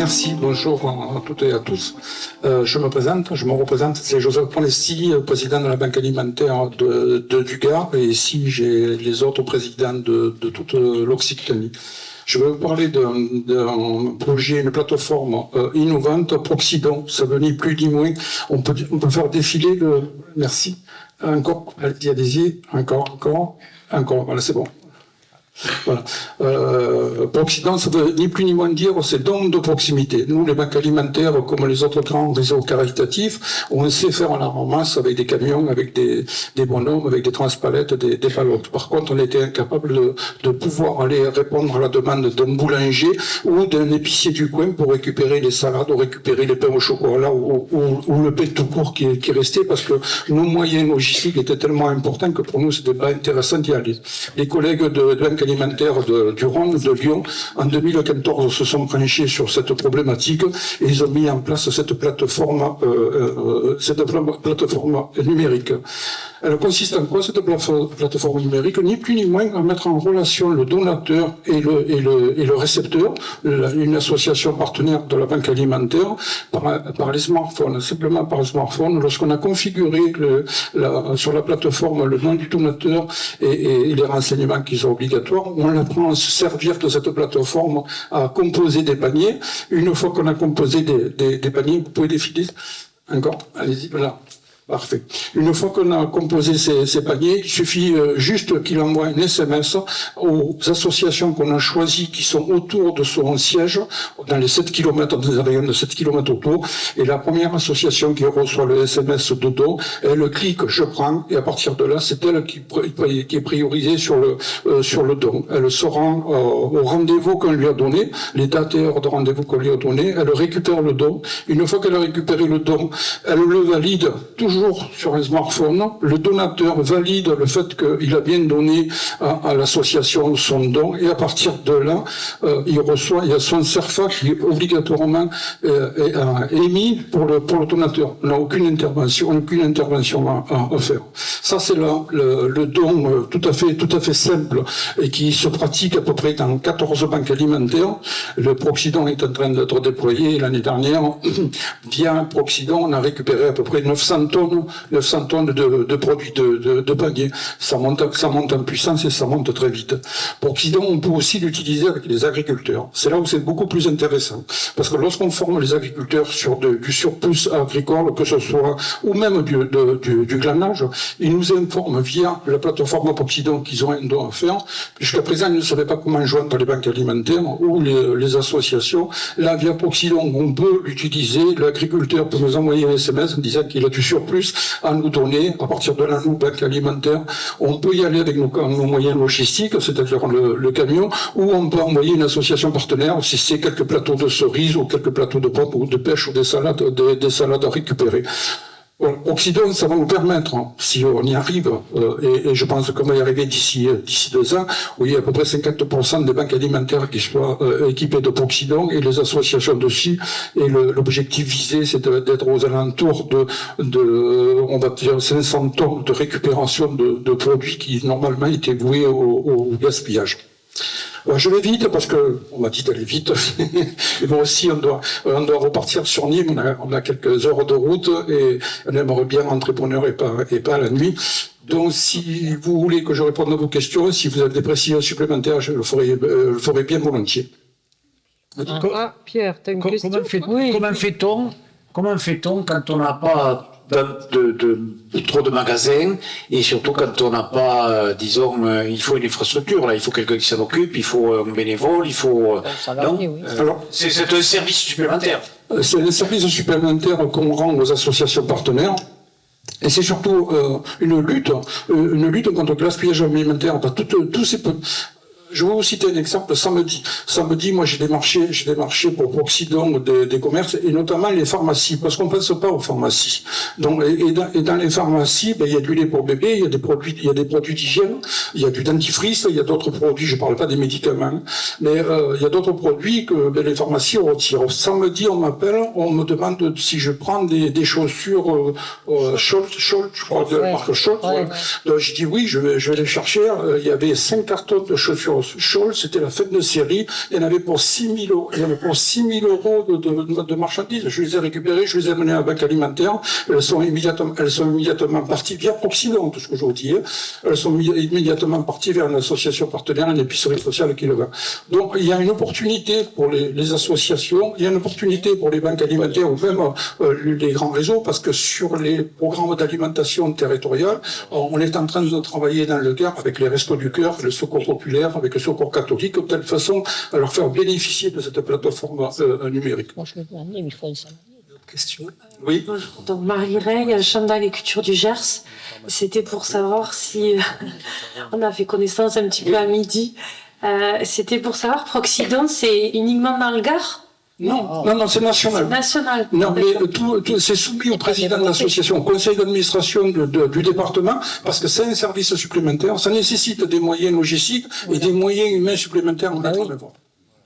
Merci, bonjour à toutes et à tous. Je me représente, c'est Joseph Ponesti, président de la Banque alimentaire du Gard, et ici j'ai les autres présidents de toute l'Occitanie. Je vais vous parler d'un projet, une plateforme innovante, Proxidon, ça veut ni plus ni moins. On peut faire défiler le... Merci. Encore, allez-y, encore, voilà, c'est bon. Voilà. Proxidon, ça veut ni plus ni moins dire, c'est don de proximité. Nous, les banques alimentaires, comme les autres grands réseaux caritatifs, on sait faire la ramasse avec des camions, avec des bonhommes, avec des transpalettes, des palottes. Par contre, on était incapable de pouvoir aller répondre à la demande d'un boulanger ou d'un épicier du coin pour récupérer les salades, ou récupérer les pains au chocolat ou le pain tout court qui restait, parce que nos moyens logistiques étaient tellement importants que pour nous, c'était pas intéressant d'y aller. Les collègues de banque alimentaire du Rhône, de Lyon, en 2014 se sont penchés sur cette problématique et ils ont mis en place cette plateforme numérique. Elle consiste en quoi, cette plateforme numérique? Ni plus ni moins à mettre en relation le donateur et le récepteur, une association partenaire de la banque alimentaire, par les smartphones, simplement par le smartphone. Lorsqu'on a configuré sur la plateforme le nom du donateur et les renseignements qui sont obligatoires, on apprend à se servir de cette plateforme à composer des paniers. Une fois qu'on a composé des paniers, vous pouvez défiler encore, allez-y, voilà. Parfait. Une fois qu'on a composé ces paniers, il suffit juste qu'il envoie un SMS aux associations qu'on a choisies qui sont autour de son siège, dans les 7 km, dans les rayons de 7 km autour, et la première association qui reçoit le SMS de don, elle clique « Je prends », et à partir de là, c'est elle qui est priorisée sur le don. Elle se rend au rendez-vous qu'on lui a donné, les dates et heures de rendez-vous qu'on lui a donné, elle récupère le don. Une fois qu'elle a récupéré le don, elle le valide toujours sur un smartphone, le donateur valide le fait qu'il a bien donné à l'association son don, et à partir de là, il y a son CERFA qui est obligatoirement émis pour le donateur. On n'a aucune intervention à faire. Ça, c'est le don tout à fait simple et qui se pratique à peu près dans 14 banques alimentaires. Le Proxidon est en train d'être déployé. L'année dernière, via Proxidon, on a récupéré à peu près 900 tonnes de produits de panier. Ça monte en puissance et ça monte très vite. Proxidon, on peut aussi l'utiliser avec les agriculteurs. C'est là où c'est beaucoup plus intéressant. Parce que lorsqu'on forme les agriculteurs sur du surplus agricole, que ce soit, ou même du glanage, ils nous informent via la plateforme Proxidon qu'ils ont un don à faire. Jusqu'à présent, ils ne savaient pas comment joindre les banques alimentaires ou les associations. Là, via Proxidon, on peut l'utiliser. L'agriculteur peut nous envoyer un SMS en disant qu'il a du surplus à nous donner. À partir de là, nous, banque alimentaire, on peut y aller avec nos moyens logistiques, c'est-à-dire le camion, ou on peut envoyer une association partenaire si c'est quelques plateaux de cerises ou quelques plateaux de pommes ou de pêche ou des salades à récupérer. Proxidon, ça va nous permettre, si on y arrive, et je pense qu'on va y arriver d'ici 2 ans, où il y a à peu près 50% des banques alimentaires qui soient équipées de Proxidon et les associations dessus. Et l'objectif visé, c'est d'être aux alentours on va dire 500 tonnes de récupération de produits qui normalement étaient voués au gaspillage. Je vais vite parce que on m'a dit d'aller vite. Et moi aussi, on doit repartir sur Nîmes. On a quelques heures de route et on aimerait bien rentrer bonne heure et pas la nuit. Donc, si vous voulez que je réponde à vos questions, si vous avez des précisions supplémentaires, je le ferai bien volontiers. Pierre, tu as une question? Comment fait-on quand on n'a pas trop de magasins, et surtout quand on n'a pas, il faut une infrastructure, là, il faut quelqu'un qui s'en occupe, il faut un bénévole, il faut... Oui. Alors, c'est un service supplémentaire. C'est un service supplémentaire qu'on rend aux associations partenaires. Et c'est surtout une lutte contre le gaspillage alimentaire. Tous ces... Je vais vous citer un exemple. Samedi, moi, j'ai démarché pour Proxidon des commerces, et notamment les pharmacies, parce qu'on ne pense pas aux pharmacies. Donc, et dans les pharmacies, il y a du lait pour bébé, il y a des produits d'hygiène, il y a du dentifrice, il y a d'autres produits, je ne parle pas des médicaments, mais il y a d'autres produits que les pharmacies retirent. Samedi, on m'appelle, on me demande si je prends des chaussures Scholt, je crois, de marque Scholt. Donc, je dis oui, je vais les chercher. Il y avait 5 cartons de chaussures Scholl, c'était la fête de série. Il y en avait pour 6 000 euros, il y en avait pour 6 000 euros de marchandises. Je les ai récupérées, je les ai amenées à la banque alimentaire. Elles sont immédiatement parties via Proxidon, tout ce que je vous dis. Elles sont immédiatement parties vers une association partenaire, une épicerie sociale qui le vend. Donc, il y a une opportunité pour les associations, il y a une opportunité pour les banques alimentaires ou même les grands réseaux, parce que sur les programmes d'alimentation territoriale, on est en train de travailler dans le Gard avec les Restos du Cœur, le Secours populaire, avec le Secours catholique, de telle façon à leur faire bénéficier de cette plateforme numérique. Moi, je me demandais, mais il faut une salade. Question. Oui. Donc Marie-Ray, Chambre d'agriculture du Gers, c'était pour savoir si on a fait connaissance un petit peu à midi. C'était pour savoir, Proxidon, c'est uniquement dans le Gard? Non, c'est national. C'est national. Non, mais tout c'est soumis au président de l'association, au conseil d'administration du département, parce que c'est un service supplémentaire, ça nécessite des moyens logistiques et des moyens humains supplémentaires en mettre en œuvre.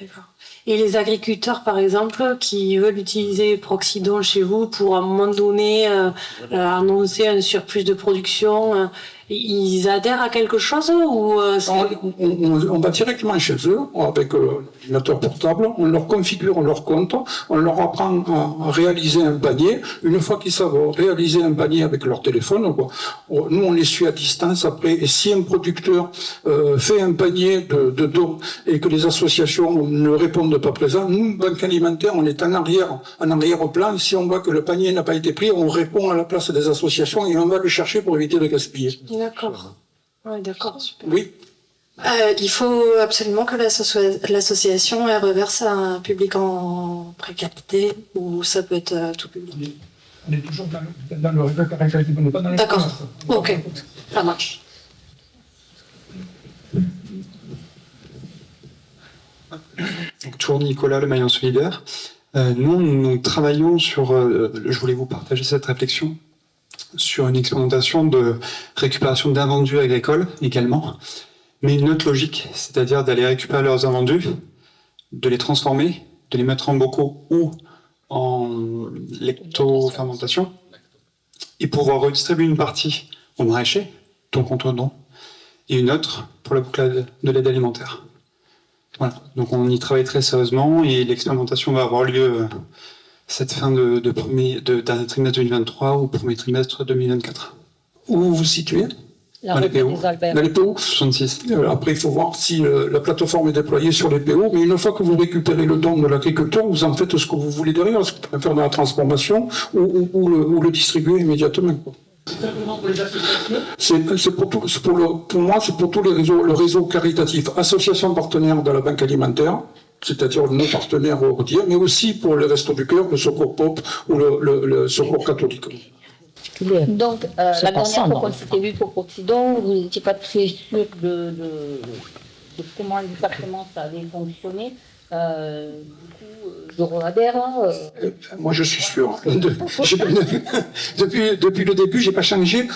D'accord. Et les agriculteurs, par exemple, qui veulent utiliser Proxidon chez vous pour, à un moment donné, annoncer un surplus de production, ils adhèrent à quelque chose ou on va directement chez eux, avec l'ordinateur portable, on leur configure leur compte, on leur apprend à réaliser un panier. Une fois qu'ils savent réaliser un panier avec leur téléphone, nous on les suit à distance après. Et si un producteur fait un panier de dons et que les associations ne répondent pas présents, nous, Banque Alimentaire, on est en arrière-plan. Si on voit que le panier n'a pas été pris, on répond à la place des associations et on va le chercher pour éviter de gaspiller. D'accord. Oui, d'accord, super. Oui. Il faut absolument que l'association elle reverse à un public en précarité ou ça peut être tout public. On est toujours dans le réseau caractéristique, on n'est pas dans le... D'accord, ok, ça marche. Donc, toujours Nicolas, le maillon solidaire. Nous travaillons sur, je voulais vous partager cette réflexion, sur une expérimentation de récupération d'invendus agricoles également, mais une autre logique, c'est-à-dire d'aller récupérer leurs invendus, de les transformer, de les mettre en bocaux ou en lectofermentation, et pouvoir redistribuer une partie aux maraîchers, donc contre don, et une autre pour la boucle de l'aide alimentaire. Voilà, donc on y travaille très sérieusement et l'expérimentation va avoir lieu cette fin de dernier trimestre 2023 ou premier trimestre 2024. Où vous vous situez? Dans les PO. Dans les PO 66. Après, il faut voir si la plateforme est déployée sur les PO, mais une fois que vous récupérez le don de l'agriculteur, vous en faites ce que vous voulez derrière, ce que vous pouvez faire dans la transformation ou le distribuer immédiatement. Pour moi, c'est pour tous les réseaux, le réseau caritatif, association partenaire de la Banque Alimentaire, c'est-à-dire nos partenaires routiers, mais aussi pour les Restos du Cœur, le Secours Pop ou le Secours catholique. Donc, la dernière fois qu'on s'était vu pour Proxidon, vous n'étiez pas très sûr de comment exactement ça allait fonctionner. Du coup, je re-adhère. Moi, je suis sûr. Depuis le début, j'ai pas changé.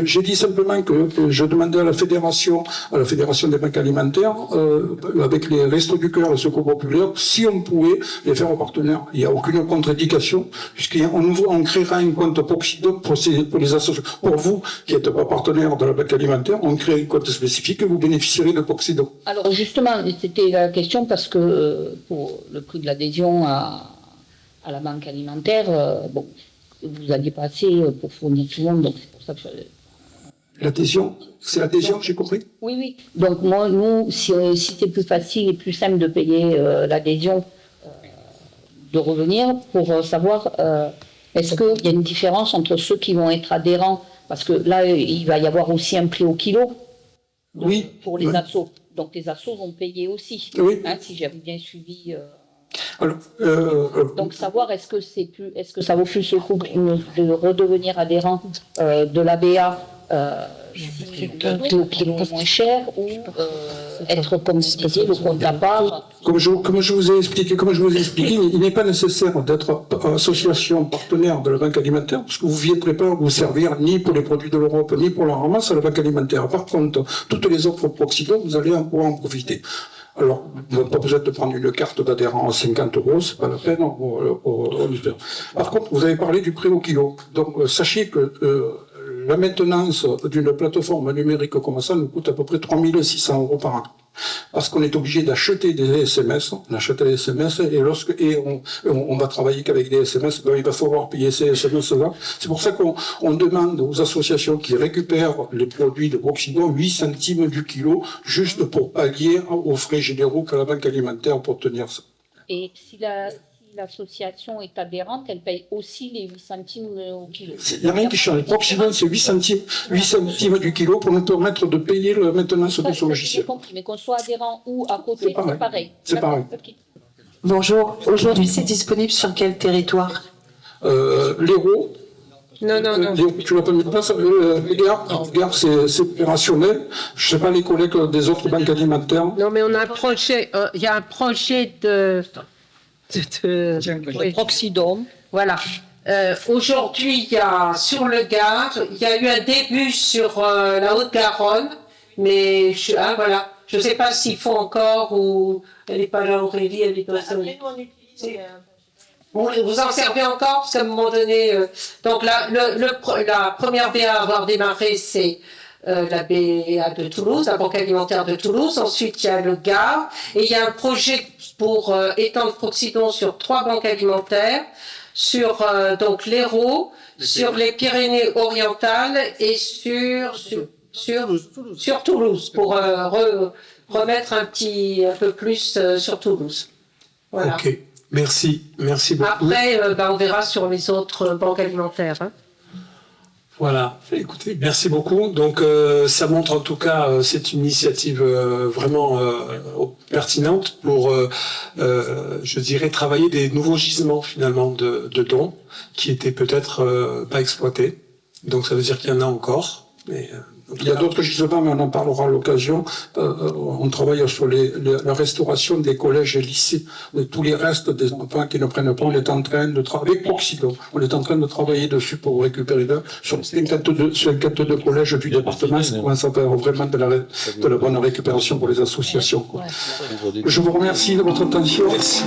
J'ai dit simplement que je demandais à la fédération des banques alimentaires, avec les Restos du Cœur, le Secours populaire, si on pouvait les faire aux partenaires. Il n'y a aucune contre-indication, puisqu'on créera un compte Proxidon pour les associations. Pour vous, qui n'êtes pas partenaire de la banque alimentaire, on crée un compte spécifique et vous bénéficierez de Proxidon. Alors, justement, c'était la question parce que pour le prix de l'adhésion à la banque alimentaire, vous alliez passer pour fournir tout le monde, donc c'est pour ça que L'adhésion, c'est l'adhésion, j'ai compris? Oui. Donc, nous, si c'est plus facile et plus simple de payer l'adhésion, de revenir pour savoir est-ce qu'il y a une différence entre ceux qui vont être adhérents, parce que là, il va y avoir aussi un prix au kilo pour les assos. Donc les assos vont payer aussi, si j'avais bien suivi. Donc savoir est-ce que ça vaut plus le coup de redevenir adhérent de l'ABA si le kilo est moins cher ou être comme vous disiez le compte à part. Comme je vous ai expliqué, il n'est pas nécessaire d'être association partenaire de la banque alimentaire, parce que vous ne viendrez pas vous servir ni pour les produits de l'Europe, ni pour la ramasse à la banque alimentaire. Par contre, toutes les offres Proxidon, vous allez pouvoir en profiter. Alors, vous n'avez pas besoin de prendre une carte d'adhérent à 50 €, c'est pas la peine. Par contre, vous avez parlé du prix au kilo. Donc, sachez que la maintenance d'une plateforme numérique comme ça nous coûte à peu près 3 600 € par an. Parce qu'on est obligé d'acheter des SMS, on achète des SMS et on va travailler qu'avec des SMS, ben, il va falloir payer ces SMS-là. C'est pour ça qu'on demande aux associations qui récupèrent les produits de Proxidon 8 centimes du kilo, juste pour pallier aux frais généraux qu'a la banque alimentaire pour tenir ça. Et si l'association est adhérente, elle paye aussi les 8 centimes au kilo. Il n'y a rien qui change. Proxidon, c'est 8 centimes du kilo pour nous permettre de payer la maintenance de son logiciel. J'ai compris, mais qu'on soit adhérent ou à côté, c'est pareil. C'est pareil. Okay. Bonjour, aujourd'hui c'est disponible sur quel territoire? L'Hérault. Non. Tu l'as pas mis en place. Gare, c'est opérationnel. Je sais pas les collègues des autres banques alimentaires. Non, mais on a un projet, il y a un projet de Proxidon. voilà. Aujourd'hui, il y a sur le Gard, il y a eu un début sur la Haute-Garonne, mais voilà. Je ne sais pas s'ils font encore ou elle n'est pas là, Aurélie, elle est pas là. Vous en servez encore parce qu'à un moment donné, donc la première BA à avoir démarré, c'est la BA de Toulouse, la Banque alimentaire de Toulouse. Ensuite, il y a le Gard et il y a un projet pour étendre Proxidon sur 3 banques alimentaires, sur donc l'Hérault, sur les Pyrénées-Orientales et sur Toulouse pour remettre un peu plus sur Toulouse. Voilà. Ok, merci beaucoup. Après, on verra sur les autres banques alimentaires. Hein. Voilà, écoutez, merci beaucoup. Donc ça montre en tout cas cette initiative vraiment pertinente pour, je dirais, travailler des nouveaux gisements finalement de dons qui étaient peut-être pas exploités. Donc ça veut dire qu'il y en a encore. Mais, il y a d'autres gisements, mais on en parlera à l'occasion. On travaille sur la restauration des collèges et lycées, de tous les restes des enfants qui ne prennent pas. On est en train de travailler avec Proxidon. On est en train de travailler dessus pour récupérer sur les 52 collèges du département. Ça commence à faire vraiment de la bonne récupération pour les associations. Quoi. Je vous remercie de votre attention. merci.